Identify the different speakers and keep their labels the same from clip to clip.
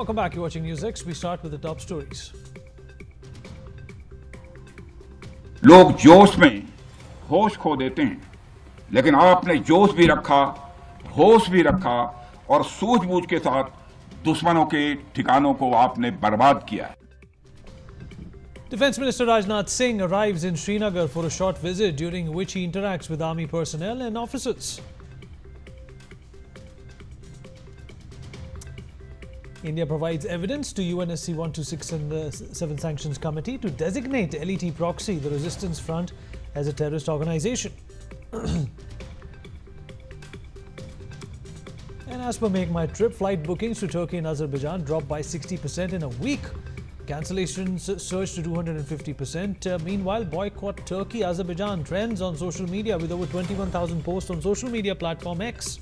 Speaker 1: Welcome back. You're watching NewsX. We start with the top stories.
Speaker 2: लोग जोश में होश खो देते हैं, लेकिन आपने जोश भी रखा, होश भी रखा और सूझबूझ के साथ दुश्मनों के ठिकानों को आपने बर्बाद किया है.
Speaker 1: Defence Minister Rajnath Singh arrives in Srinagar for a short visit during which he interacts with army personnel and officers. India provides evidence to UNSC 1267 Sanctions Committee to designate LET Proxy, the resistance front, as a terrorist organisation. And as per Make My Trip, flight bookings to Turkey and Azerbaijan dropped by 60% in a week. Cancellations surged to 250%. Meanwhile, Boycott Turkey Azerbaijan trends on social media with over 21,000 posts on social media platform X.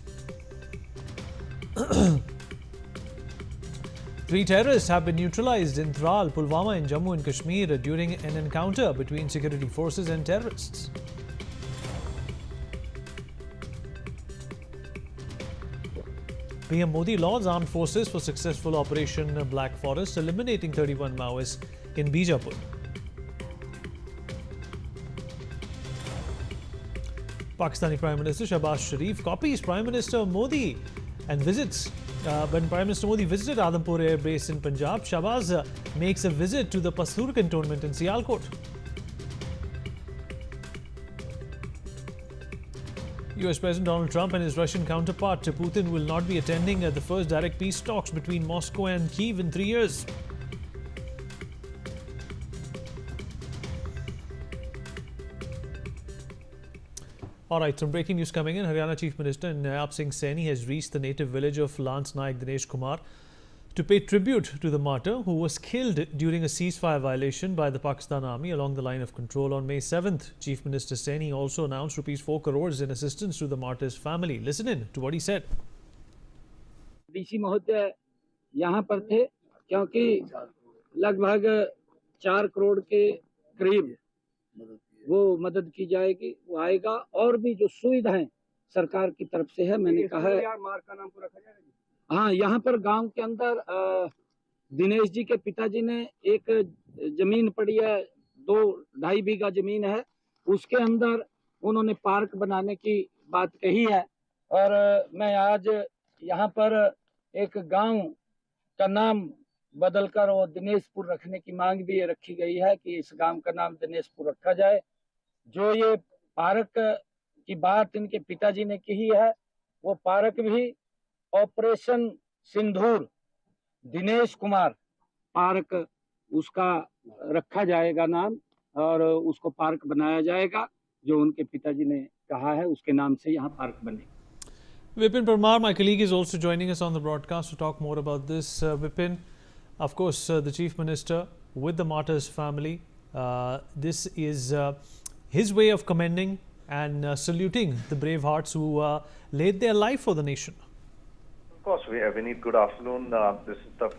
Speaker 1: 3 terrorists have been neutralized in Tral, Pulwama in Jammu and Kashmir during an encounter between security forces and terrorists. PM Modi lauds armed forces for successful Operation Black Forest, eliminating 31 Maoists in Bijapur. Pakistani Prime Minister Shahbaz Sharif copies Prime Minister Modi and visits. When Prime Minister Modi visited Adhampur Air Base in Punjab, Shahbaz makes a visit to the Pastur cantonment in Sialkot. US President Donald Trump and his Russian counterpart Putin will not be attending the first direct peace talks between Moscow and Kyiv in 3 years. All right, some breaking news coming in. Haryana Chief Minister Nayaab Singh Seni has reached the native village of Lance Naik Dinesh Kumar to pay tribute to the martyr who was killed during a ceasefire violation by the Pakistan Army along the line of control on May 7th. Chief Minister Seni also announced rupees 4 crores in assistance to the martyr's family. Listen in to what he said.
Speaker 3: DC महोदय यहाँ पर थे क्योंकि लगभग 4 करोड़ के करीब वो मदद की जाएगी, वो आएगा और भी जो सुविधाएं सरकार की तरफ से है, मैंने कहा है। हाँ, यहाँ पर गांव के अंदर दिनेश जी के पिताजी ने एक जमीन पड़ी है, 2-2.5 बीघा जमीन है, उसके अंदर उन्होंने पार्क बनाने की बात कही है। और मैं आज यहाँ पर एक गांव का नाम बदलकर वो दिनेशपुर रखने की मांग भी रखी गई है कि इस गांव का नाम दिनेशपुर रखा जाए। जो ये पार्क की बात इनके पिताजी ने कही है, वो पार्क भी ऑपरेशन सिंदूर दिनेश कुमार पार्क उसका रखा जाएगा नाम और उसको पार्क बनाया जाएगा। जो उनके पिताजी ने कहा है उसके नाम से यहाँ पार्क बनेगा।
Speaker 1: Vipin Parmar, my colleague, is also joining us on the broadcast to talk more about this. Vipin, of course, the Chief Minister with the martyr's family. This is his way of commending and saluting the brave hearts who laid their life for the nation.
Speaker 4: Of course, Vineet, good afternoon. This is the,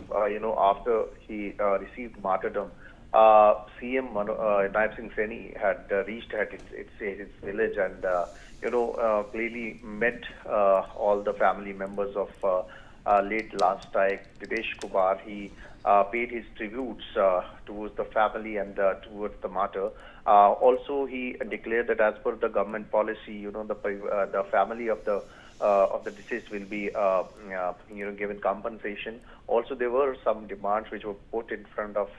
Speaker 4: after he received martyrdom, CM Nayaab Singh Seni had reached at his village and, clearly met all the family members of late Lance Naik Dinesh Kumar. He paid his tributes towards the family and towards the martyr. Also, he declared that as per the government policy, the family of the deceased will be, given compensation. Also, there were some demands which were put in front of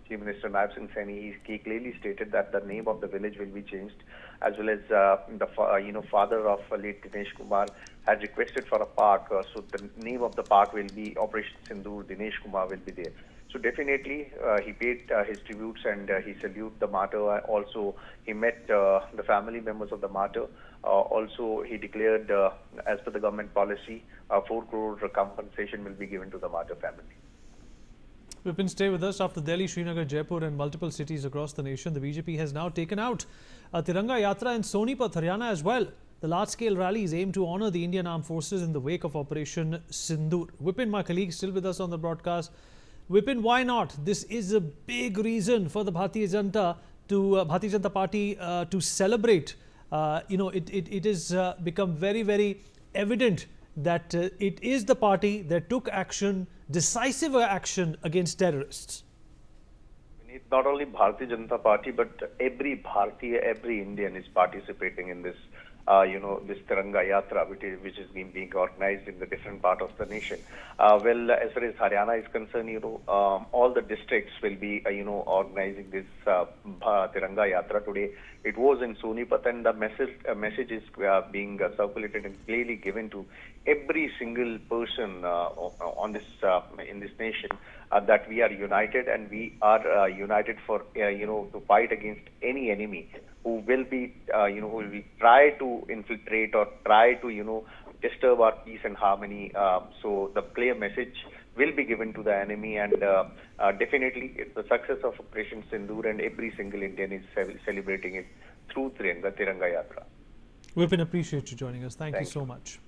Speaker 4: Chief Minister Nayaab Singh Seni. He clearly stated that the name of the village will be changed, as well as the father of late Dinesh Kumar had requested for a park. So the name of the park will be Operation Sindoor. Dinesh Kumar will be there. So definitely he paid his tributes and he saluted the martyr. Also, he met the family members of the martyr. Also, he declared, as per the government policy, 4 crore compensation will be given to the martyr family.
Speaker 1: Vipin, stay with us. After Delhi, Srinagar, Jaipur and multiple cities across the nation, the BJP has now taken out a Tiranga Yatra in Sonipat, Haryana as well. The large-scale rallies aim to honour the Indian Armed Forces in the wake of Operation Sindoor. Vipin, my colleague, still with us on the broadcast. Vipin, why not? This is a big reason for the Bharatiya Janata Party to celebrate. It has become very, very evident that it is the party that took action decisive action against terrorists?
Speaker 4: We need not only Bharatiya Janata Party, but every Bharatiya, every Indian is participating in this, this Tiranga Yatra, which is being organized in the different part of the nation. Well, as far as Haryana is concerned, all the districts will be, organizing this Tiranga Yatra today. It was in Sonipat, and the message is being circulated and clearly given to every single person on this in this nation that we are united, and we are united for to fight against any enemy who will be who will try to infiltrate or try to disturb our peace and harmony. So the clear message will be given to the enemy, and definitely it's the success of Operation Sindoor, and every single Indian is celebrating it through Tiranga Yatra.
Speaker 1: Vipin, appreciate you joining us. Thank you so much.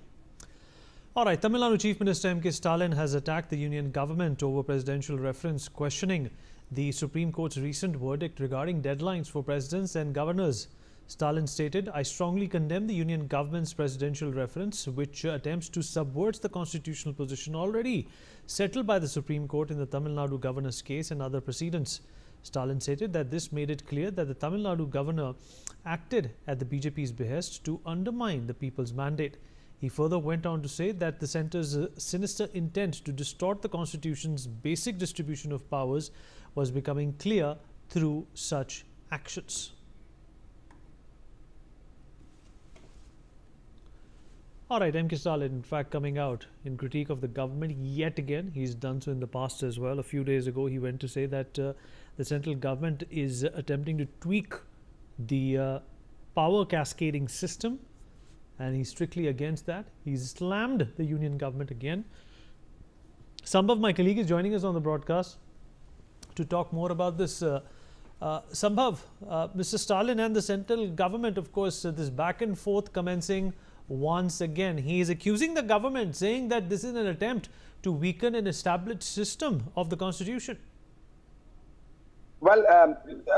Speaker 1: All right, Tamil Nadu Chief Minister M.K. Stalin has attacked the union government over presidential reference, questioning the Supreme Court's recent verdict regarding deadlines for presidents and governors. Stalin stated, "I strongly condemn the union government's presidential reference, which attempts to subvert the constitutional position already settled by the Supreme Court in the Tamil Nadu governor's case and other precedents." Stalin stated that this made it clear that the Tamil Nadu governor acted at the BJP's behest to undermine the people's mandate. He further went on to say that the centre's sinister intent to distort the constitution's basic distribution of powers was becoming clear through such actions. All right, M.K. Stalin, in fact, coming out in critique of the government yet again. He's done so in the past as well. A few days ago, he went to say that the central government is attempting to tweak the power cascading system, and he's strictly against that. He's slammed the union government again. Sambhav, my colleague, is joining us on the broadcast to talk more about this. Sambhav, Mr. Stalin and the central government, of course, this back and forth commencing once again. He is accusing the government, saying that this is an attempt to weaken an established system of the constitution.
Speaker 5: Well,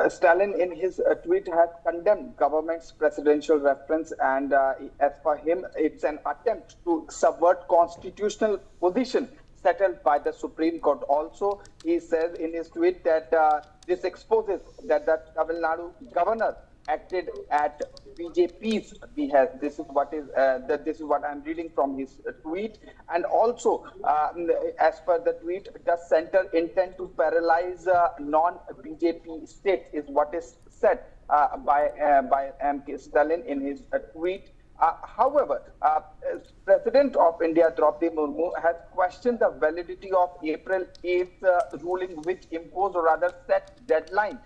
Speaker 5: Stalin in his tweet has condemned government's presidential reference, and as for him, it's an attempt to subvert constitutional position settled by the Supreme Court. Also, he says in his tweet that this exposes that the Tamil Nadu governor acted at BJP's behest. This is what I'm reading from his tweet. And also, as per the tweet, the center intend to paralyze non-BJP states is what is said by M.K. Stalin in his tweet. However, President of India, Draupadi Murmu, has questioned the validity of April 8th ruling, which imposed or rather set deadline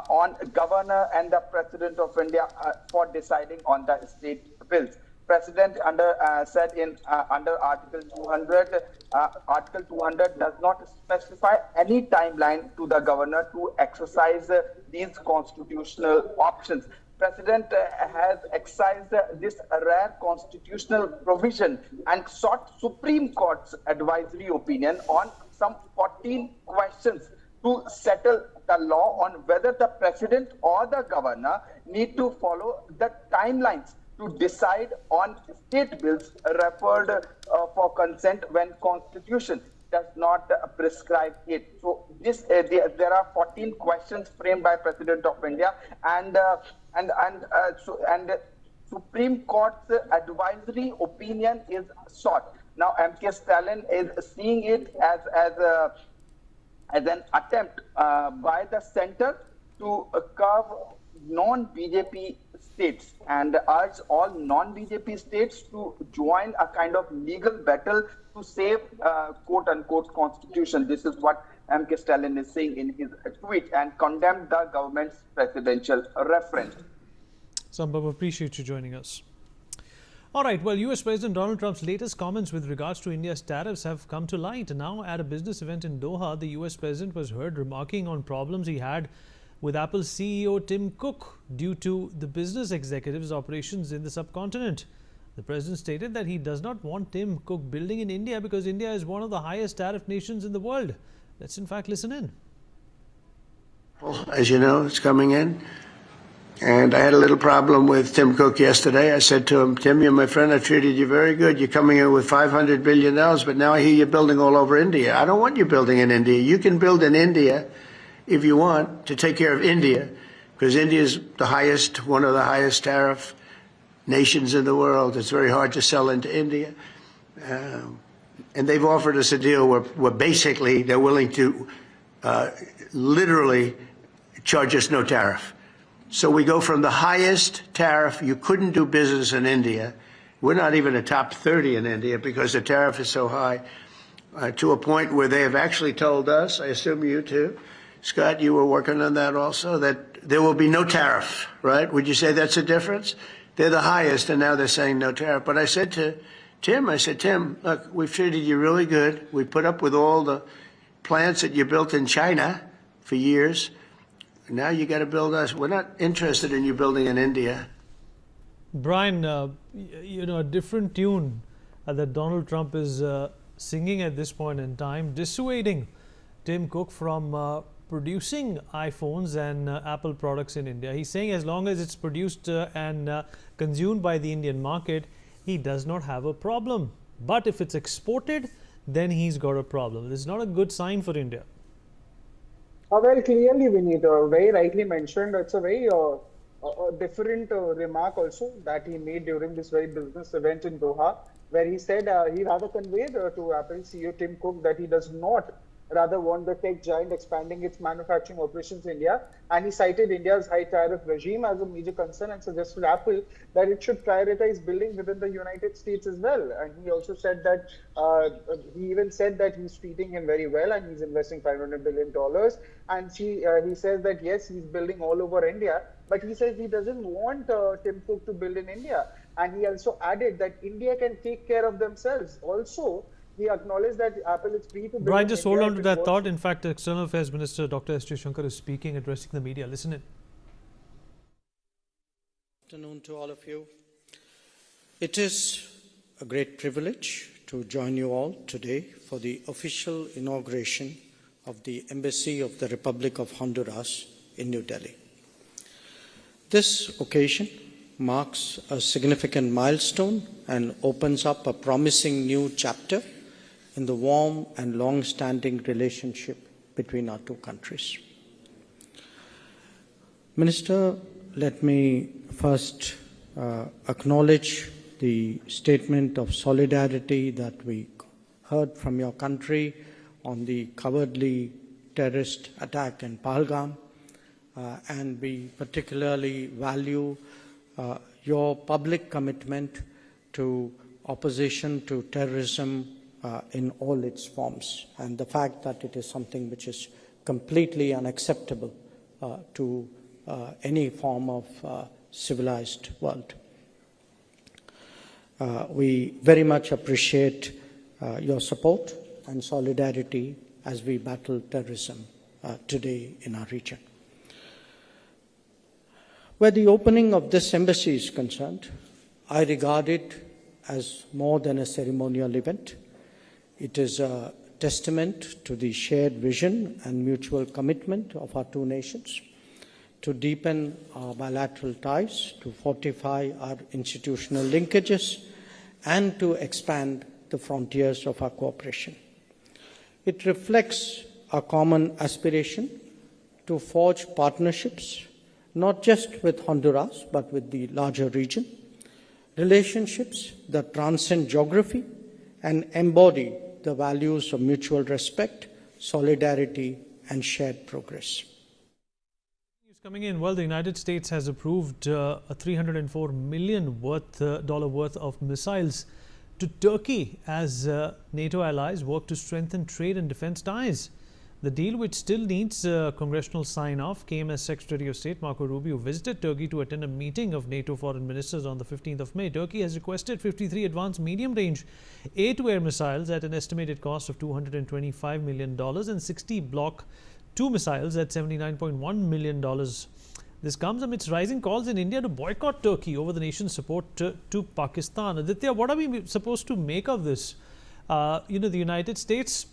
Speaker 5: on governor and the President of India for deciding on the state bills. President said in under Article 200, Article 200 does not specify any timeline to the governor to exercise these constitutional options. President has excised this rare constitutional provision and sought Supreme Court's advisory opinion on some 14 questions to settle the law on whether the president or the governor need to follow the timelines to decide on state bills referred for consent when constitution does not prescribe it. So this there are 14 questions framed by President of India, and Supreme Court's advisory opinion is sought. Now M.K. Stalin is seeing it as an attempt by the center to curb non-BJP states and urge all non-BJP states to join a kind of legal battle to save quote-unquote constitution. This is what M.K. Stalin is saying in his tweet, and condemned the government's presidential reference.
Speaker 1: Sambhav, appreciate you joining us. All right, well, US President Donald Trump's latest comments with regards to India's tariffs have come to light. Now, at a business event in Doha, the US President was heard remarking on problems he had with Apple's CEO Tim Cook due to the business executive's operations in the subcontinent. The President stated that he does not want Tim Cook building in India because India is one of the highest tariff nations in the world. Let's in fact listen in.
Speaker 6: As you know, it's coming in. And I had a little problem with Tim Cook yesterday. I said to him, Tim, you're my friend. I treated you very good. You're coming in with $500 billion, but now I hear you're building all over India. I don't want you building in India. You can build in India if you want to take care of India, because India is one of the highest tariff nations in the world. It's very hard to sell into India. And they've offered us a deal where basically they're willing to literally charge us no tariff. So we go from the highest tariff, you couldn't do business in India. We're not even a top 30 in India because the tariff is so high, to a point where they have actually told us, I assume you too, Scott, you were working on that also, that there will be no tariff, right? Would you say that's a difference? They're the highest, and now they're saying no tariff. But I said to Tim, Tim, look, we've treated you really good. We put up with all the plants that you built in China for years. Now you got to build us. We're not interested in you building in India.
Speaker 1: Brian, you know, a different tune that Donald Trump is singing at this point in time, dissuading Tim Cook from producing iPhones and Apple products in India. He's saying as long as it's produced and consumed by the Indian market, he does not have a problem. But if it's exported, then he's got a problem. This is not a good sign for India.
Speaker 7: Well, clearly, Vineet, very rightly mentioned. It's a very different remark also that he made during this very business event in Doha, where he said he rather conveyed to Apple CEO Tim Cook that he does not rather want the tech giant expanding its manufacturing operations in India. And he cited India's high tariff regime as a major concern and suggested Apple that it should prioritize building within the United States as well. And he also said that, he even said that he's treating him very well and he's investing $500 billion. And he says that, yes, he's building all over India, but he says he doesn't want Tim Cook to build in India. And he also added that India can take care of themselves. Also, he acknowledged that Apple is free to build.
Speaker 1: Brian, just hold on to that thought. In fact, External Affairs Minister Dr. S. Shankar is speaking, addressing the media. Listen in.
Speaker 8: Good afternoon to all of you. It is a great privilege to join you all today for the official inauguration of the Embassy of the Republic of Honduras in New Delhi. This occasion marks a significant milestone and opens up a promising new chapter in the warm and long-standing relationship between our two countries. Minister, let me first acknowledge the statement of solidarity that we heard from your country on the cowardly terrorist attack in Pahalgam, and we particularly value your public commitment to opposition to terrorism in all its forms, and the fact that it is something which is completely unacceptable to any form of civilized world. We very much appreciate your support and solidarity as we battle terrorism today in our region. Where the opening of this embassy is concerned, I regard it as more than a ceremonial event. It is a testament to the shared vision and mutual commitment of our two nations to deepen our bilateral ties, to fortify our institutional linkages, and to expand the frontiers of our cooperation. It reflects our common aspiration to forge partnerships, not just with Honduras, but with the larger region, relationships that transcend geography and embody the values of mutual respect, solidarity, and shared progress.
Speaker 1: Coming in, well, the United States has approved a $304 million worth of missiles to Turkey as NATO allies work to strengthen trade and defense ties. The deal, which still needs congressional sign-off, came as Secretary of State Marco Rubio visited Turkey to attend a meeting of NATO foreign ministers on the 15th of May. Turkey has requested 53 advanced medium-range air-to-air missiles at an estimated cost of $225 million and 60 Block 2 missiles at $79.1 million. This comes amidst rising calls in India to boycott Turkey over the nation's support to Pakistan. Aditya, what are we supposed to make of this? The United States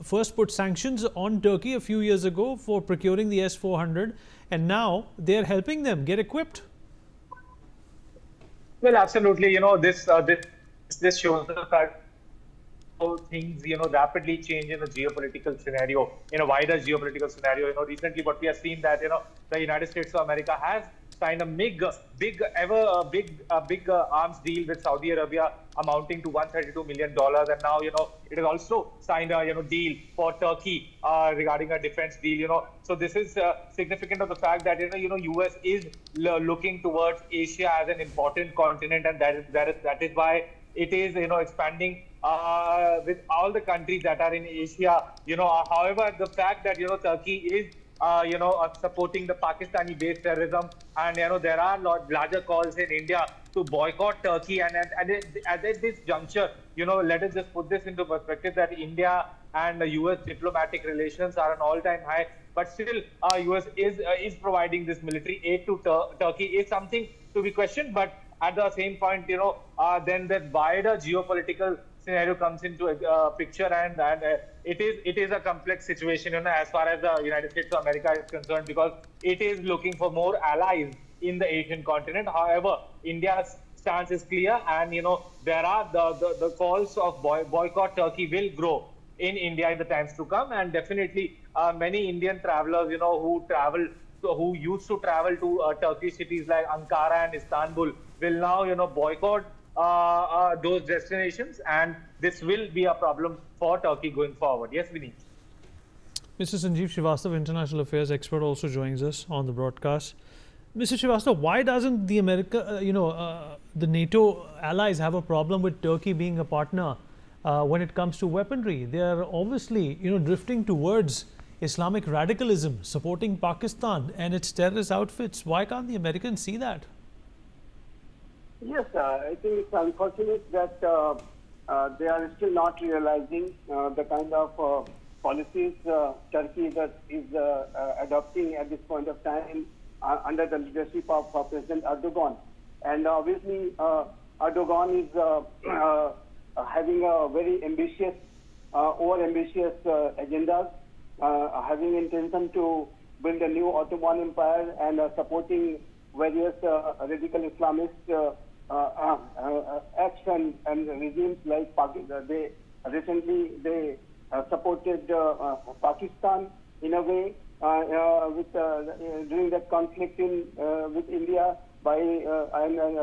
Speaker 1: first put sanctions on Turkey a few years ago for procuring the S-400, and now they're helping them get equipped.
Speaker 9: Well, absolutely. This shows the fact how things, rapidly change in the geopolitical scenario, in a wider geopolitical scenario. Recently what we have seen that, the United States of America has signed a big arms deal with Saudi Arabia amounting to $132 million. And now, it has also signed a, deal for Turkey regarding a defense deal, So this is significant of the fact that, US is looking towards Asia as an important continent, and that is why it is, expanding with all the countries that are in Asia. However, the fact that, Turkey is supporting the Pakistani-based terrorism, and there are larger calls in India to boycott Turkey. And at this juncture, let us just put this into perspective that India and the US diplomatic relations are an all-time high, but still, US is providing this military aid to Turkey is something to be questioned. But at the same point, then that wider geopolitical scenario comes into a picture, and it is a complex situation, as far as the United States of America is concerned, because it is looking for more allies in the Asian continent. However, India's stance is clear, and there are the calls of boycott Turkey will grow in India in the times to come, and definitely many Indian travelers, who used to travel to Turkish cities like Ankara and Istanbul will now, boycott those destinations, and this will be a problem for Turkey going forward. Yes, Vinny.
Speaker 1: Mr. Sanjeev Srivastava, international affairs expert, also joins us on the broadcast. Mr. Srivastava, why doesn't the the NATO allies have a problem with Turkey being a partner when it comes to weaponry? They are obviously, drifting towards Islamic radicalism, supporting Pakistan and its terrorist outfits. Why can't the Americans see that?
Speaker 10: Yes, I think it's unfortunate that they are still not realizing the kind of policies Turkey is adopting at this point of time under the leadership of President Erdogan. And obviously, Erdogan is having a very ambitious, over-ambitious agendas, having intention to build a new Ottoman Empire and supporting various radical Islamist acts and regimes like Pakistan. They recently supported Pakistan in a way with during that conflict with India by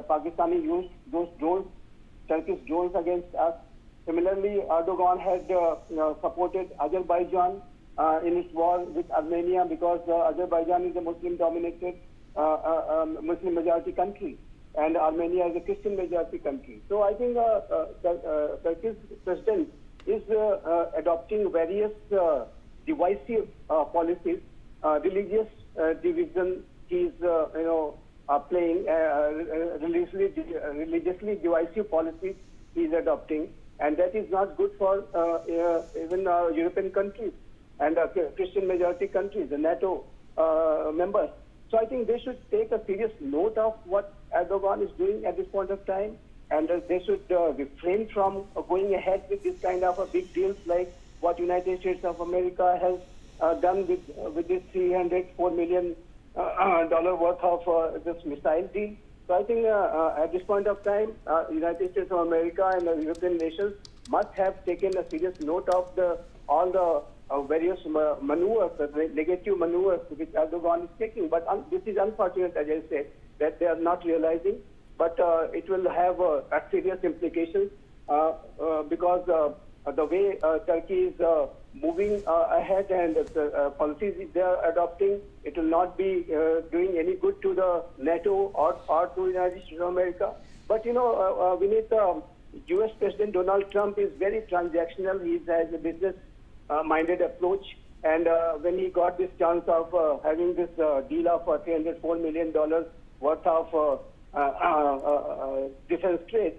Speaker 10: Pakistani used those drones, Turkish drones against us. Similarly, Erdogan had supported Azerbaijan in its war with Armenia, because Azerbaijan is a Muslim-dominated Muslim majority country, and Armenia is a Christian majority country. So I think Turkey's president is adopting various divisive policies, religious division. He's playing religiously divisive policies he's adopting, and that is not good for even European countries and Christian majority countries, the NATO members. So I think they should take a serious note of what Erdogan is doing at this point of time, and they should refrain from going ahead with this kind of big deals like what United States of America has done with this $304 million worth of this missile deal. So I think at this point of time, United States of America and the European nations must have taken a serious note of all the various maneuvers, negative maneuvers which Erdogan is taking. But this is unfortunate, as I said, that they are not realizing. But it will have serious implications because the way Turkey is moving ahead and the policies they are adopting, it will not be doing any good to the NATO or to the United States of America. But we need U.S. President Donald Trump is very transactional. He has a business-minded approach, and when he got this chance of having this deal of $304 million worth of defense trade,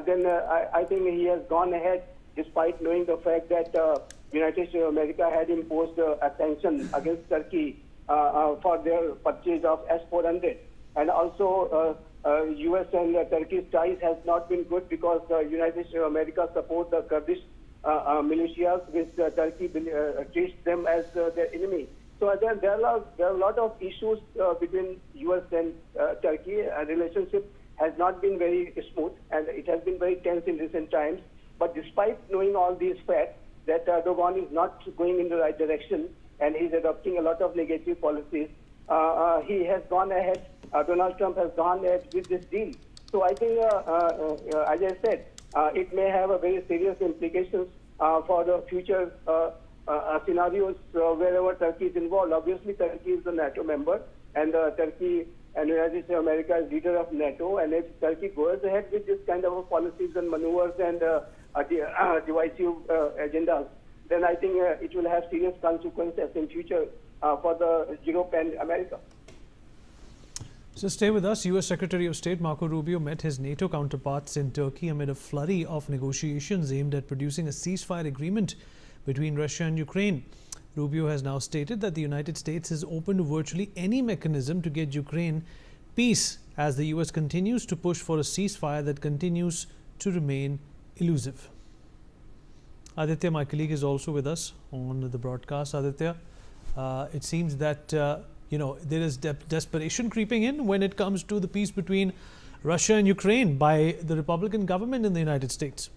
Speaker 10: then I think he has gone ahead despite knowing the fact that United States of America had imposed a sanction against Turkey for their purchase of S-400. And also, U.S. and Turkey's ties has not been good because United States of America support the Kurdish militias, which Turkey treats them as their enemy. So there are a lot of issues between U.S. and Turkey. A relationship has not been very smooth, and it has been very tense in recent times. But despite knowing all these facts, that Erdogan is not going in the right direction, and he's adopting a lot of negative policies, he has gone ahead, Donald Trump has gone ahead with this deal. So I think, as I said, it may have a very serious implications for the future scenarios wherever Turkey is involved. Obviously, Turkey is a NATO member, and Turkey and United States of America is leader of NATO. And if Turkey goes ahead with this kind of policies and maneuvers and divisive agendas, then I think it will have serious consequences in future for the Europe and America.
Speaker 1: So stay with us. U.S. Secretary of State Marco Rubio met his NATO counterparts in Turkey amid a flurry of negotiations aimed at producing a ceasefire agreement between Russia and Ukraine. Rubio has now stated that the United States is open to virtually any mechanism to get Ukraine peace, as the U.S. continues to push for a ceasefire that continues to remain elusive. Aditya, my colleague, is also with us on the broadcast. Aditya, it seems that there is desperation creeping in when it comes to the peace between Russia and Ukraine by the Republican government in the United States.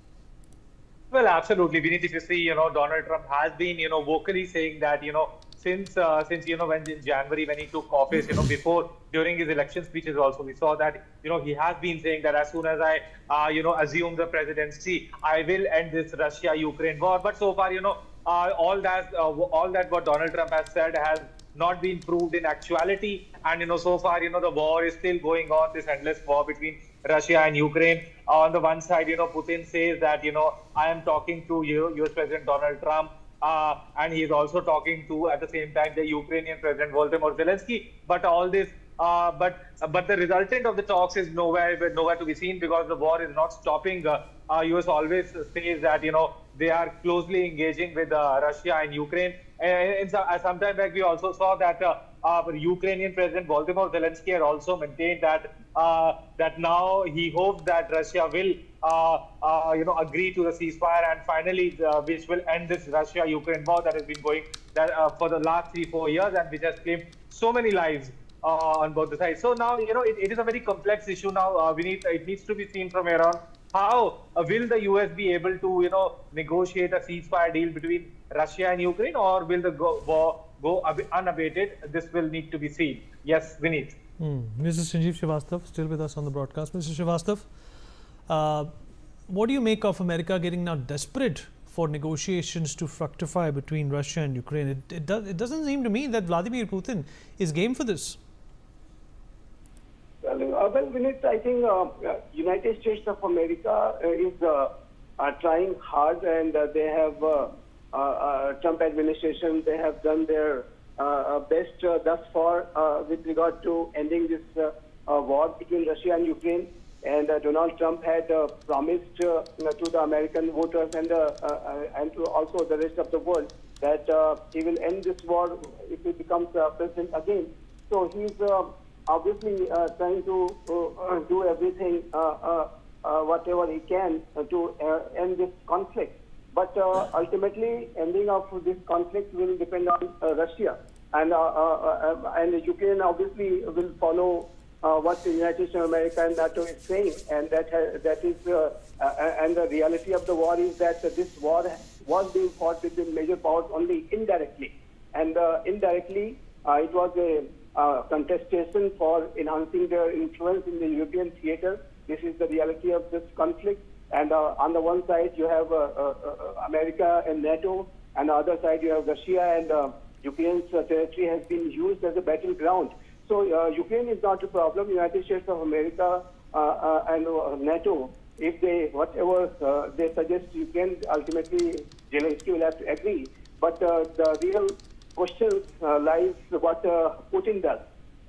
Speaker 9: Well, absolutely. Vinith, if you see, Donald Trump has been, vocally saying that, since when in January, when he took office, before, during his election speeches also, we saw that, he has been saying that as soon as I, assume the presidency, I will end this Russia-Ukraine war. But so far, all that what Donald Trump has said has not been proved in actuality. And, so far, the war is still going on, this endless war between Russia and Ukraine. On the one side, Putin says that, I am talking to US President Donald Trump. And he is also talking to, at the same time, the Ukrainian President Volodymyr Zelensky. But all this, but the resultant of the talks is nowhere to be seen, because the war is not stopping. US always says that, they are closely engaging with Russia and Ukraine. And some time back, we also saw that Ukrainian President Volodymyr Zelensky had also maintained that that now he hopes that Russia will agree to the ceasefire, and finally which will end this Russia-Ukraine war that has been going for the last 3-4 years, and which has claimed so many lives on both the sides. So now it is a very complex issue now. It needs to be seen from here on. How will the US be able to negotiate a ceasefire deal between Russia and Ukraine, or will the war go unabated? This will need to be seen. Yes, Vinith.
Speaker 1: Mr. Sanjeev Srivastava, still with us on the broadcast. Mr. Srivastava, what do you make of America getting now desperate for negotiations to fructify between Russia and Ukraine? It doesn't seem to me that Vladimir Putin is game for this.
Speaker 10: Well, Vinith, I think United States of America is trying hard, and they have Trump administration. They have done their best thus far with regard to ending this war between Russia and Ukraine. And Donald Trump had promised to the American voters and to also the rest of the world that he will end this war if he becomes president again. So he's obviously trying to do everything, whatever he can to end this conflict. But ultimately, ending of this conflict will depend on Russia, and Ukraine obviously will follow what the United States of America and NATO is saying, and that is and the reality of the war is that this war was being fought between major powers only indirectly, and indirectly it was a contestation for enhancing their influence in the European theater. This is the reality of this conflict. And on the one side, you have America and NATO, and on the other side, you have Russia, and Ukraine's territory has been used as a battleground. So Ukraine is not a problem. United States of America and NATO, if they, whatever they suggest Ukraine, ultimately Zelensky will have to agree. But the real question lies what Putin does.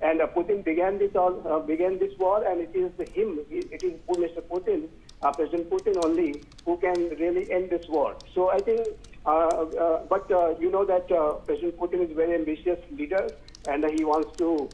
Speaker 10: And Putin began this war, and it is him, it is Mr. Putin, President Putin only, who can really end this war. So I think, but you know that President Putin is a very ambitious leader, and he wants to,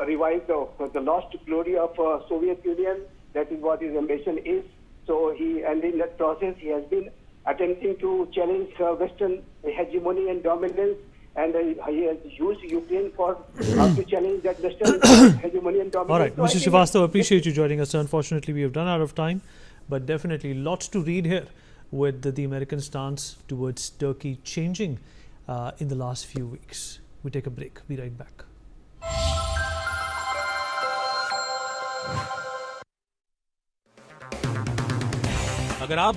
Speaker 10: revive the lost glory of Soviet Union. That is what his ambition is. So and in that process, he has been attempting to challenge Western hegemony and dominance, and he has used Ukraine for to challenge that Western hegemony and dominance.
Speaker 1: All right,
Speaker 10: So I
Speaker 1: Mr.
Speaker 10: think
Speaker 1: Srivastava, appreciate you joining us. Unfortunately, we have run out of time, but definitely lots to read here with the American stance towards Turkey changing in the last few weeks. We take a break. Be right back.
Speaker 11: अगर आप